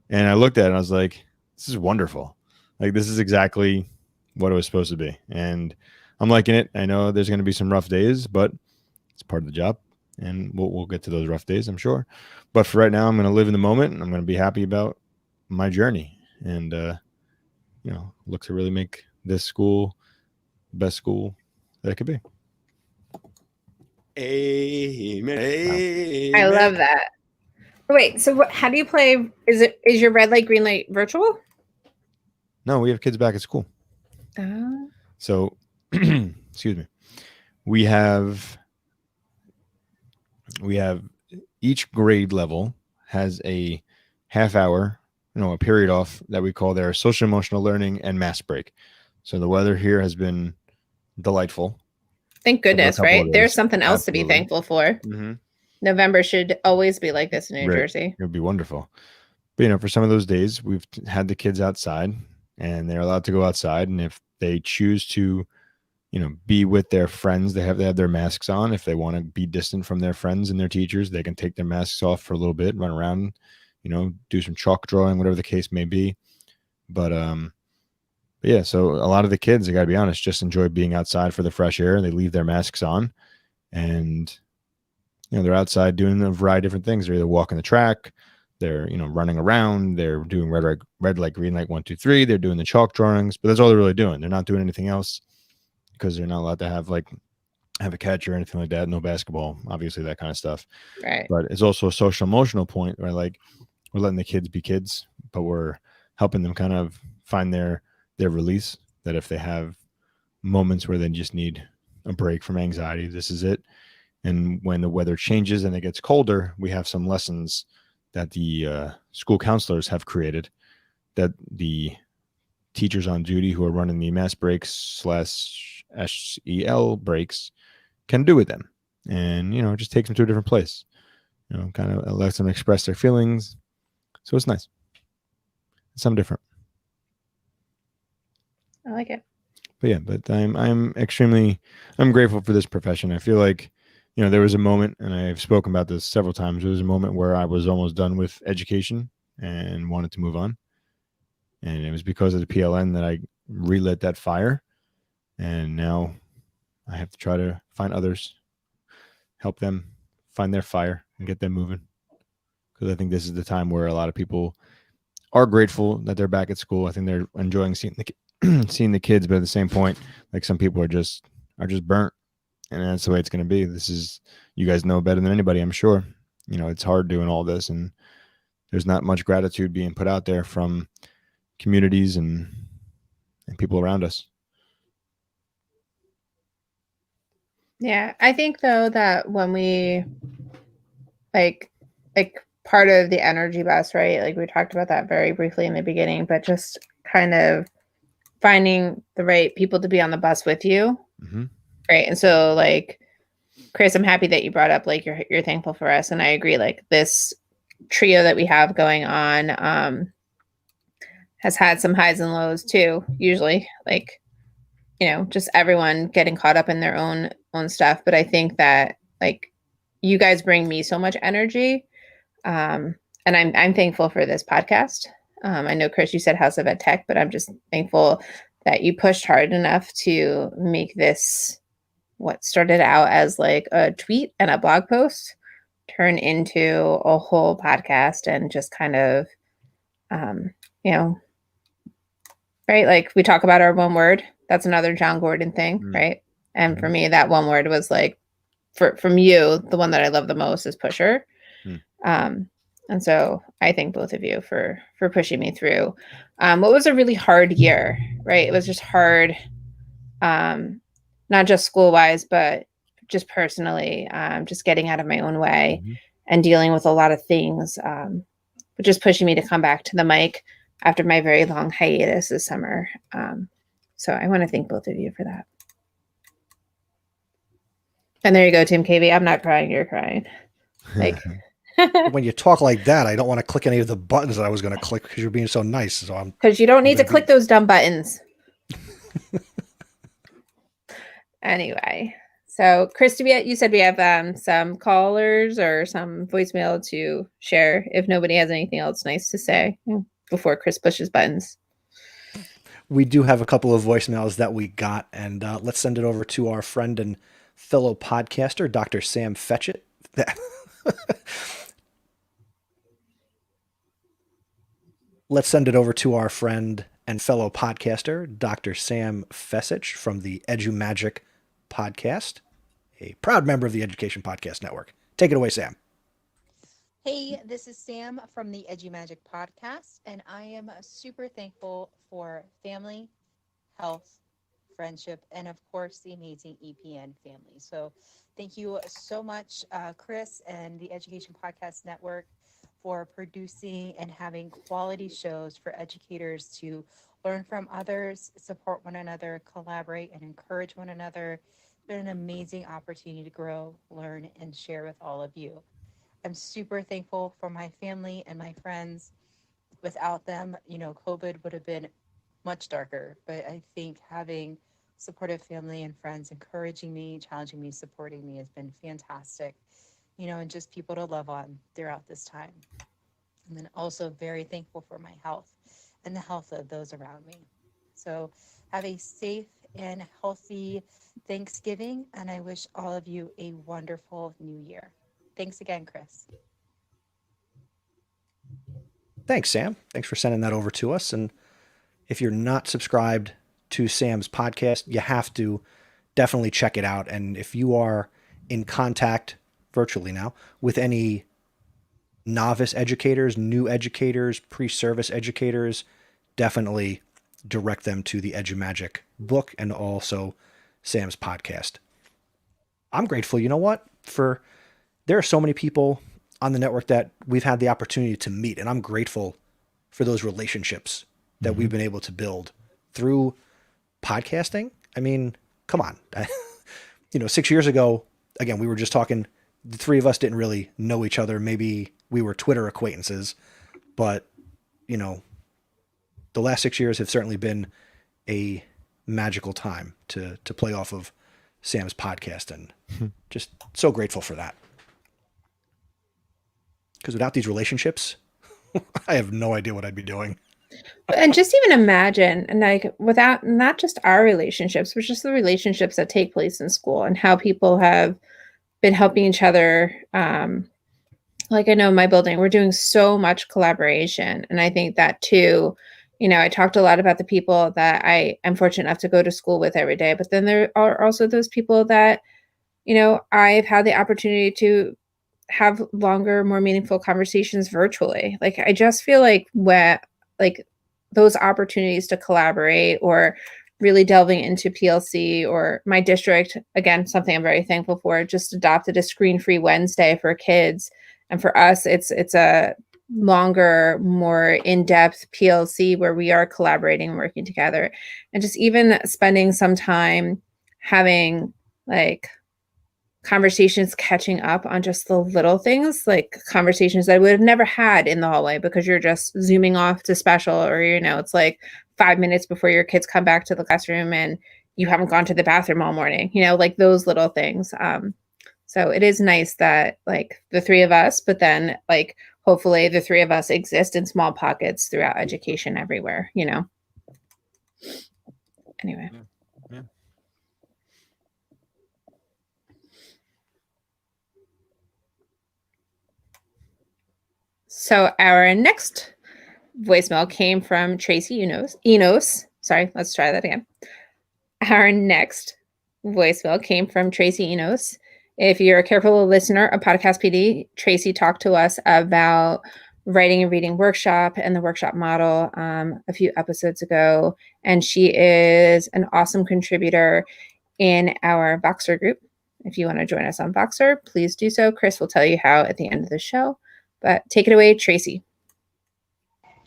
Speaker 2: And I looked at it and I was like, this is wonderful. Like, this is exactly what it was supposed to be. And I'm liking it. I know there's going to be some rough days, but it's part of the job. And we'll get to those rough days, I'm sure. But for right now, I'm going to live in the moment and I'm going to be happy about my journey. And, look to really make this school the best school that it could be.
Speaker 1: Amen. Amen.
Speaker 3: I love that. Wait, so how do you play? Is your red light, green light virtual?
Speaker 2: No, we have kids back at school. So, excuse me. We have each grade level has a half hour, a period off that we call their social emotional learning and mass break. So the weather here has been delightful.
Speaker 3: Thank goodness, right? There's something else to be thankful for.
Speaker 2: Mm-hmm.
Speaker 3: November should always be like this in New Jersey.
Speaker 2: It would be wonderful. But, for some of those days, we've had the kids outside and they're allowed to go outside. And if they choose to, be with their friends, they have their masks on. If they want to be distant from their friends and their teachers, they can take their masks off for a little bit, run around, do some chalk drawing, whatever the case may be. But yeah, so a lot of the kids, I got to be honest, just enjoy being outside for the fresh air. They leave their masks on and, they're outside doing a variety of different things. They're either walking the track, they're, running around, they're doing red light, green light, 1, 2, 3. They're doing the chalk drawings, but that's all they're really doing. They're not doing anything else because they're not allowed to have a catch or anything like that. No basketball, obviously, that kind of stuff.
Speaker 3: Right.
Speaker 2: But it's also a social emotional point where we're letting the kids be kids, but we're helping them kind of find their release, that if they have moments where they just need a break from anxiety, this is it. And when the weather changes and it gets colder, we have some lessons that the school counselors have created that the teachers on duty who are running the mass breaks / SEL breaks can do with them. And, it just takes them to a different place, kind of lets them express their feelings. So it's nice. It's something different.
Speaker 3: I like it.
Speaker 2: But yeah, I'm grateful for this profession. I feel like, there was a moment, and I've spoken about this several times. There was a moment where I was almost done with education and wanted to move on. And it was because of the PLN that I relit that fire. And now I have to try to find others, help them find their fire and get them moving. Because I think this is the time where a lot of people are grateful that they're back at school. I think they're enjoying seeing the kids, but at the same point, like some people are just burnt, and that's the way it's going to be. This is, you guys know better than anybody, I'm sure. You know, it's hard doing all this, and there's not much gratitude being put out there from communities and people around us.
Speaker 3: Yeah, I think though that when we like part of the energy bus, right? Like we talked about that very briefly in the beginning, but just kind of finding the right people to be on the bus with you.
Speaker 2: Mm-hmm.
Speaker 3: Right. And so like, Chris, I'm happy that you brought up like you're thankful for us. And I agree, like this trio that we have going on has had some highs and lows too, usually. Like, you know, just everyone getting caught up in their own stuff. But I think that like you guys bring me so much energy. And I'm thankful for this podcast. I know, Chris, you said House of Ed Tech, but I'm just thankful that you pushed hard enough to make this, what started out as like a tweet and a blog post, turn into a whole podcast and just kind of, you know, right? Like we talk about our one word. That's another John Gordon thing, right? And for me, that one word was like, from you, the one that I love the most is pusher. And so I thank both of you for pushing me through what was a really hard year, right? It was just hard, not just school wise, but just personally, just getting out of my own way and dealing with a lot of things, but just pushing me to come back to the mic after my very long hiatus this summer. So I want to thank both of you for that. And there you go, Tim KV. I'm not crying, you're crying. Like
Speaker 1: when you talk like that, I don't want to click any of the buttons that I was going to click because you're being so nice. So
Speaker 3: because you don't need to click those dumb buttons. Anyway, so Chris, you said we have some callers or some voicemail to share if nobody has anything else nice to say before Chris pushes buttons.
Speaker 1: We do have a couple of voicemails that we got, and let's send it over to our friend and fellow podcaster, Dr. Sam Fetchit. Let's send it over to our friend and fellow podcaster, Dr. Sam Fessich from the EduMagic podcast, a proud member of the Education Podcast Network. Take it away, Sam.
Speaker 5: Hey, this is Sam from the EduMagic podcast, and I am super thankful for family, health, friendship, and of course, the amazing EPN family. So thank you so much, Chris and the Education Podcast Network, for producing and having quality shows for educators to learn from others, support one another, collaborate, and encourage one another. It's been an amazing opportunity to grow, learn, and share with all of you. I'm super thankful for my family and my friends. Without them, COVID would have been much darker, but I think having supportive family and friends encouraging me, challenging me, supporting me has been fantastic. And just people to love on throughout this time. And then also very thankful for my health and the health of those around me. So have a safe and healthy Thanksgiving, and I wish all of you a wonderful new year. Thanks again, Chris.
Speaker 1: Thanks, Sam. Thanks for sending that over to us. And if you're not subscribed to Sam's podcast, you have to definitely check it out. And if you are in contact virtually now with any novice educators, new educators, pre-service educators, definitely direct them to the EduMagic book and also Sam's podcast. I'm grateful, you know what? There are so many people on the network that we've had the opportunity to meet, and I'm grateful for those relationships that we've been able to build through podcasting. I mean, come on. 6 years ago, again, we were just talking, the three of us didn't really know each other. Maybe we were Twitter acquaintances, but the last 6 years have certainly been a magical time to play off of Sam's podcast, and just so grateful for that. Because without these relationships, I have no idea what I'd be doing.
Speaker 3: And just even imagine, and like without not just our relationships, but just the relationships that take place in school and how people have been helping each other. Like I know in my building, we're doing so much collaboration. And I think that too, I talked a lot about the people that I am fortunate enough to go to school with every day, but then there are also those people that, I've had the opportunity to have longer, more meaningful conversations virtually. Like I just feel like like those opportunities to collaborate or really delving into PLC or my district, again, something I'm very thankful for, just adopted a screen-free Wednesday for kids. And for us, it's a longer, more in-depth PLC where we are collaborating and working together. And just even spending some time having like conversations catching up on just the little things, like conversations that I would have never had in the hallway because you're just zooming off to special, or it's like 5 minutes before your kids come back to the classroom and you haven't gone to the bathroom all morning, like those little things. So it is nice that like the three of us, but then like hopefully the three of us exist in small pockets throughout education everywhere. Anyway.
Speaker 2: Yeah.
Speaker 3: So our next voicemail came from Tracy Enos. Sorry, let's try that again. Our next voicemail came from Tracy Enos. If you're a careful listener of Podcast PD, Tracy talked to us about writing and reading workshop and the workshop model a few episodes ago. And she is an awesome contributor in our Voxer group. If you want to join us on Voxer, please do so. Chris will tell you how at the end of the show. But take it away, Tracy.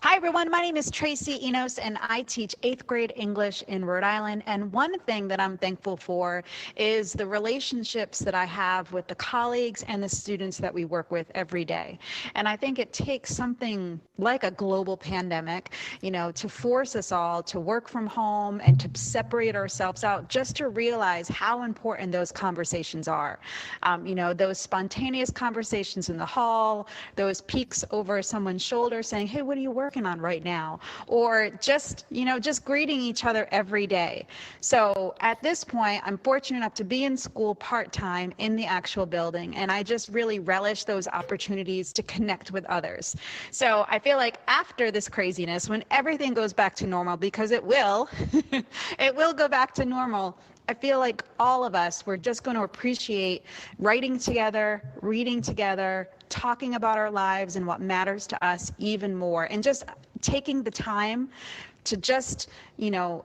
Speaker 6: Hi, everyone. My name is Tracy Enos, and I teach 8th grade English in Rhode Island. And one thing that I'm thankful for is the relationships that I have with the colleagues and the students that we work with every day. And I think it takes something like a global pandemic, to force us all to work from home and to separate ourselves out just to realize how important those conversations are. Those spontaneous conversations in the hall, those peeks over someone's shoulder saying, hey, what are you working on right now? Or just greeting each other every day. So at this point, I'm fortunate enough to be in school part-time in the actual building, and I just really relish those opportunities to connect with others. So I feel like after this craziness, when everything goes back to normal, because it will, it will go back to normal, I feel like all of us, we're just going to appreciate writing together, reading together, talking about our lives and what matters to us even more, and just taking the time to just,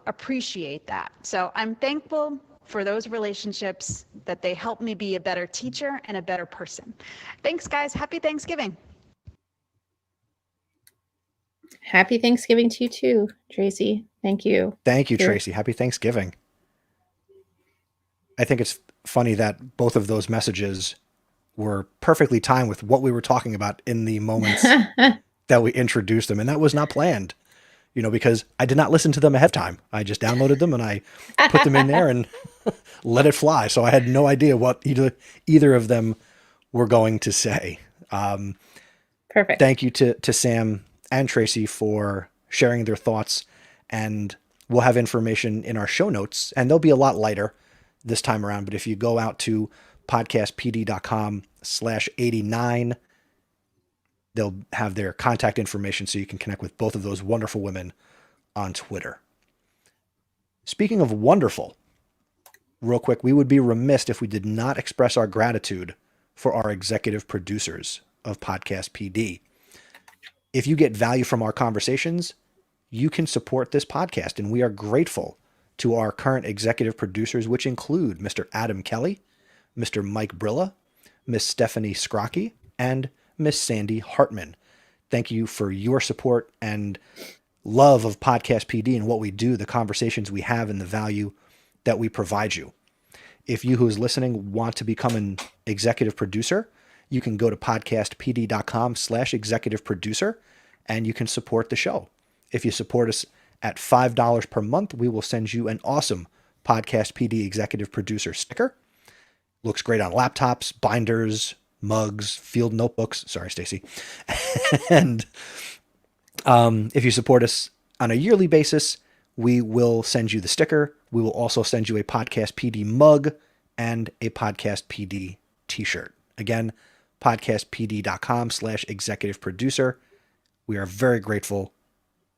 Speaker 6: appreciate that. So I'm thankful for those relationships, that they help me be a better teacher and a better person. Thanks, guys. Happy Thanksgiving.
Speaker 3: Happy Thanksgiving to you too, Tracy. Thank you.
Speaker 1: Thank you, Tracy. Happy Thanksgiving. I think it's funny that both of those messages were perfectly timed with what we were talking about in the moments that we introduced them. And that was not planned, because I did not listen to them ahead of time. I just downloaded them and I put them in there and let it fly. So I had no idea what either of them were going to say.
Speaker 3: Perfect.
Speaker 1: Thank you to Sam and Tracy for sharing their thoughts. And we'll have information in our show notes, and they'll be a lot lighter this time around. But if you go out to podcastpd.com/89, they'll have their contact information so you can connect with both of those wonderful women on Twitter. Speaking of wonderful, real quick, we would be remiss if we did not express our gratitude for our executive producers of Podcast PD. If you get value from our conversations, you can support this podcast, and we are grateful to our current executive producers, which include Mr. Adam Kelly, Mr. Mike Brilla, Miss Stephanie Scrocky, and Miss Sandy Hartman. Thank you for your support and love of Podcast PD and what we do, the conversations we have, and the value that we provide you. If you who's listening want to become an executive producer, you can go to podcastpd.com/executive producer, and you can support the show. If you support us at $5 per month, we will send you an awesome Podcast PD executive producer sticker. Looks great on laptops, binders, mugs, field notebooks. Sorry, Stacey. And if you support us On a yearly basis, we will send you the sticker. We will also send you a Podcast PD mug and a Podcast PD t-shirt. Again, podcastpd.com/executive producer. We are very grateful,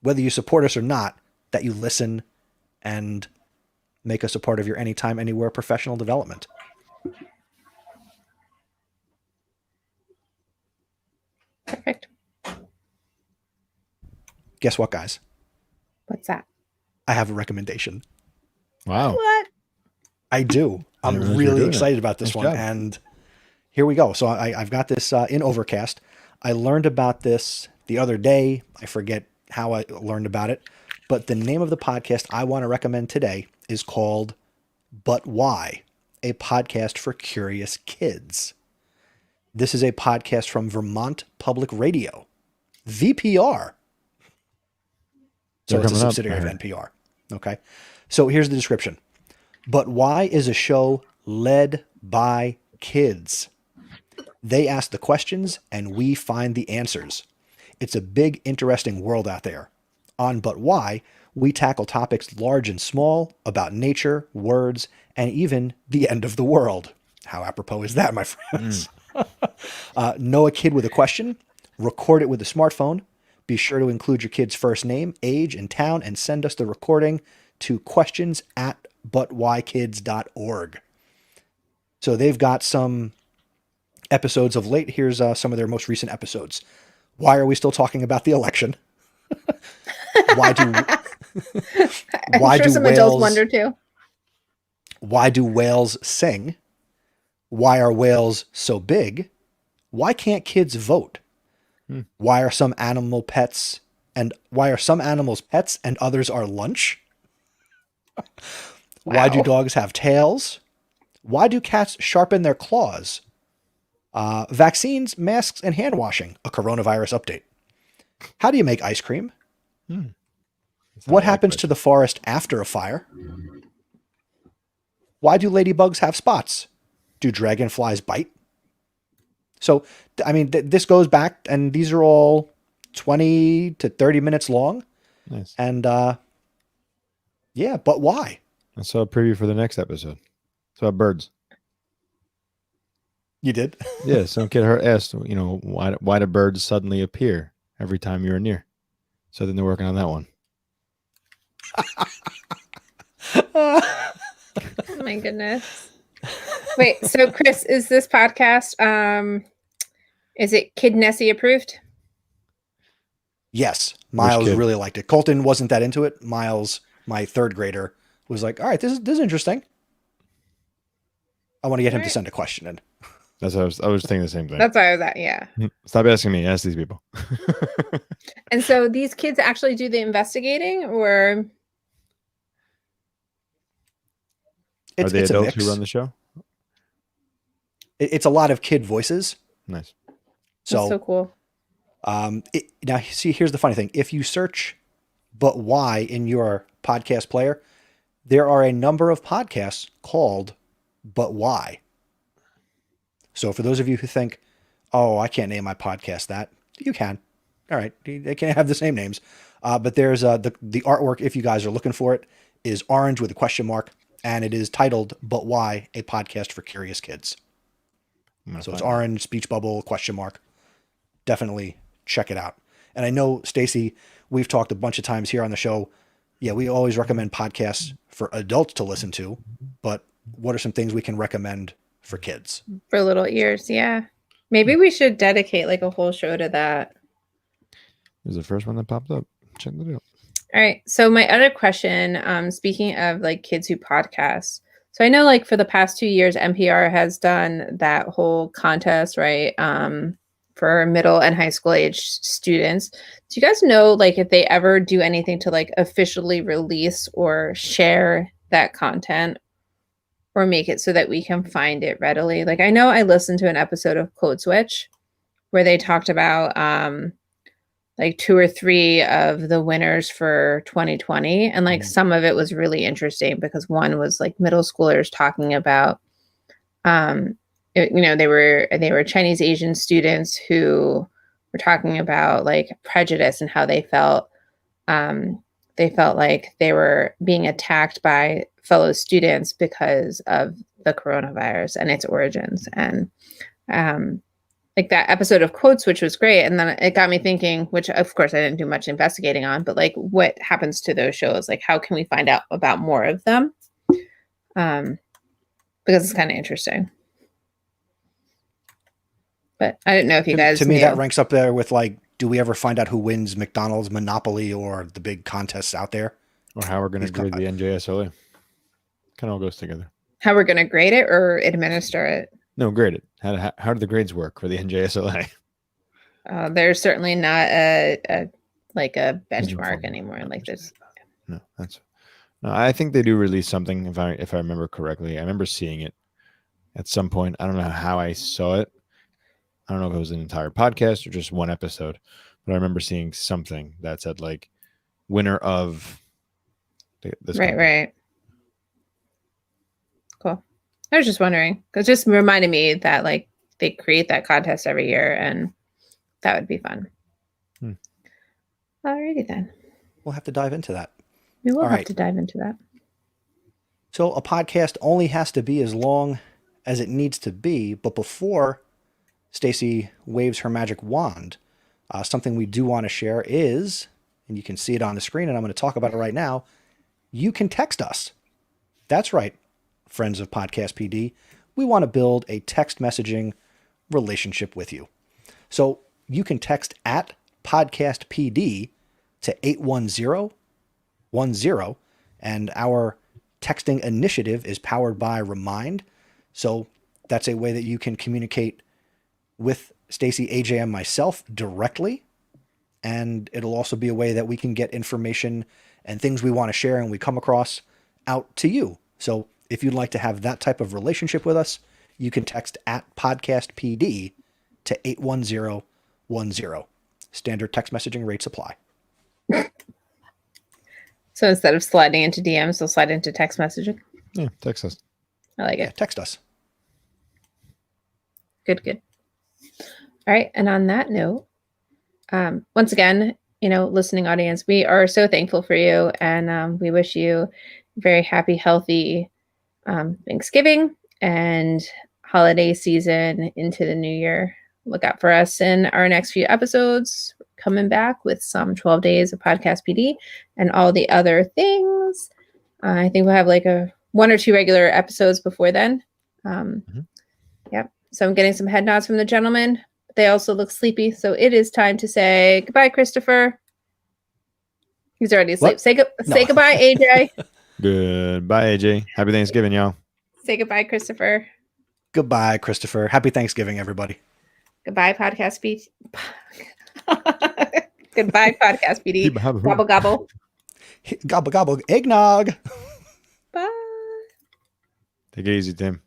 Speaker 1: whether you support us or not, that you listen and make us a part of your anytime, anywhere professional development.
Speaker 3: Perfect.
Speaker 1: Guess what, guys?
Speaker 3: What's that?
Speaker 1: I have a recommendation.
Speaker 2: Wow.
Speaker 3: What?
Speaker 1: I do.
Speaker 2: I
Speaker 1: I'm
Speaker 2: didn't realize you were
Speaker 1: really
Speaker 2: doing
Speaker 1: excited
Speaker 2: it.
Speaker 1: about this
Speaker 2: Nice
Speaker 1: one.
Speaker 2: job.
Speaker 1: And here we go. So I've got this in Overcast. I learned about this the other day. I forget how I learned about it. But the name of the podcast I want to recommend today is called But Why? A podcast for curious kids. This is a podcast from Vermont Public Radio, VPR. So
Speaker 2: They're
Speaker 1: it's a
Speaker 2: coming up,
Speaker 1: subsidiary
Speaker 2: I
Speaker 1: of
Speaker 2: heard.
Speaker 1: NPR. Okay. So here's the description. But Why is a show led by kids. They ask the questions and we find the answers. It's a big, interesting world out there. On But Why, we tackle topics large and small about nature, words, and even the end of the world. How apropos is that, my friends? Know a kid with a question? Record it with a smartphone. Be sure to include your kid's first name, age, and town, and send us the recording to questions@butwhykids.org. So they've got some episodes of late. Here's some of their most recent episodes. Why are we still talking about the election? Why do
Speaker 3: I'm sure some adults wonder too.
Speaker 1: Why do whales sing? Why are whales so big? Why can't kids vote? Why are some animals pets and others are lunch? Why do
Speaker 3: Wow.
Speaker 1: dogs have tails? Why do cats sharpen their claws? Vaccines, masks, and hand washing. A coronavirus update. How do you make ice cream? What happens to the forest after a fire? Why do ladybugs have spots? Do dragonflies bite? So, I mean, this goes back, and these are all 20 to 30 minutes long.
Speaker 2: Nice.
Speaker 1: And yeah, but why?
Speaker 2: I saw a preview for the next episode. It's about birds.
Speaker 1: You did?
Speaker 2: Yeah, some kid asked, why do birds suddenly appear every time you're near? So then they're working on that one.
Speaker 3: Oh my goodness. Wait, so Chris, is this podcast is it Kid Nessie approved?
Speaker 1: Yes. Miles
Speaker 2: kid?
Speaker 1: really liked it. Colton wasn't that into it. Miles, my third grader, was like, all right, this is interesting. I want to get him to
Speaker 3: Alright.
Speaker 1: send a question in.
Speaker 2: That's what I was thinking the same thing.
Speaker 3: That's why I was at, yeah.
Speaker 2: Stop asking me. Ask these people.
Speaker 3: And so these kids actually do the investigating, or
Speaker 2: Are they
Speaker 1: It's a
Speaker 2: adults
Speaker 1: mix.
Speaker 2: who run the show?
Speaker 1: It's a lot of kid voices.
Speaker 2: Nice.
Speaker 3: that's so cool.
Speaker 1: Now, see, here's the funny thing. If you search But Why in your podcast player, there are a number of podcasts called But Why. So for those of you who think, oh, I can't name my podcast that, you can. All right. They can have the same names. But there's the artwork, if you guys are looking for it, is orange with a question mark, and it is titled But Why? A podcast for curious kids. So it's orange, speech bubble, question mark. Definitely check it out. And I know, Stacey, we've talked a bunch of times here on the show. Yeah, we always recommend podcasts for adults to listen to, but what are some things we can recommend for kids?
Speaker 3: For little ears, yeah. Maybe we should dedicate like a whole show to that.
Speaker 2: It was the first one that popped up. Check it out.
Speaker 3: All right. So my other question, speaking of like kids who podcast. So I know like for the past 2 years, NPR has done that whole contest, right? For middle and high school age students. Do you guys know like if they ever do anything to like officially release or share that content or make it so that we can find it readily? Like I know I listened to an episode of Code Switch where they talked about like 2 or 3 of the winners for 2020. And like some of it was really interesting because one was like middle schoolers talking about, they were Chinese Asian students who were talking about like prejudice and how they felt they felt like they were being attacked by fellow students because of the coronavirus and its origins. And like that episode of Quotes, which was great. And then it got me thinking, which of course I didn't do much investigating on, but like what happens to those shows? Like how can we find out about more of them? Because it's kind of interesting. But I didn't know if you guys
Speaker 1: to me,
Speaker 3: knew.
Speaker 1: that ranks up there with like, do we ever find out who wins McDonald's Monopoly or the big contests out there?
Speaker 2: Or how we're going to grade the NJSLA. Kind of all goes together.
Speaker 3: How we're going to grade it or administer it?
Speaker 2: No, grade it. How do the grades work for the NJSLA?
Speaker 3: There's certainly not a benchmark anymore like this.
Speaker 2: No, I think they do release something if I remember correctly. I remember seeing it at some point. I don't know how I saw it. I don't know if it was an entire podcast or just one episode, but I remember seeing something that said like winner of this.
Speaker 3: Right. Cool. I was just wondering because it just reminded me that like they create that contest every year and that would be fun. Alrighty then.
Speaker 1: We'll have to dive into that.
Speaker 3: We will have to dive into that.
Speaker 1: So a podcast only has to be as long as it needs to be, but before Stacey waves her magic wand, something we do want to share is, and you can see it on the screen, and I'm going to talk about it right now, you can text us. That's right, friends of Podcast PD. We want to build a text messaging relationship with you. So you can text at Podcast PD to 81010, and our texting initiative is powered by Remind. So that's a way that you can communicate with Stacey, AJ, and myself directly. And it'll also be a way that we can get information and things we want to share and we come across out to you. So if you'd like to have that type of relationship with us, you can text at Podcast PD to 81010. Standard text messaging rates apply.
Speaker 3: So instead of sliding into DMs, they'll slide into text messaging.
Speaker 2: Yeah, text us.
Speaker 3: I like it.
Speaker 1: Yeah, text us.
Speaker 3: Good. All right. And on that note, once again, listening audience, we are so thankful for you. And we wish you very happy, healthy Thanksgiving and holiday season into the new year. Look out for us in our next few episodes. We're coming back with some 12 days of Podcast PD and all the other things. I think we'll have like one or two regular episodes before then. Yep. So I'm getting some head nods from the gentlemen. They also look sleepy. So it is time to say goodbye, Christopher. He's already asleep. Say goodbye, AJ.
Speaker 2: Goodbye, AJ. Happy Thanksgiving, y'all.
Speaker 3: Say goodbye, Christopher.
Speaker 1: Goodbye, Christopher. Happy Thanksgiving, everybody.
Speaker 3: Goodbye, Podcast PD. Goodbye, Podcast PD. Gobble, gobble.
Speaker 1: Gobble, gobble. Eggnog.
Speaker 3: Bye.
Speaker 2: Take it easy, Tim.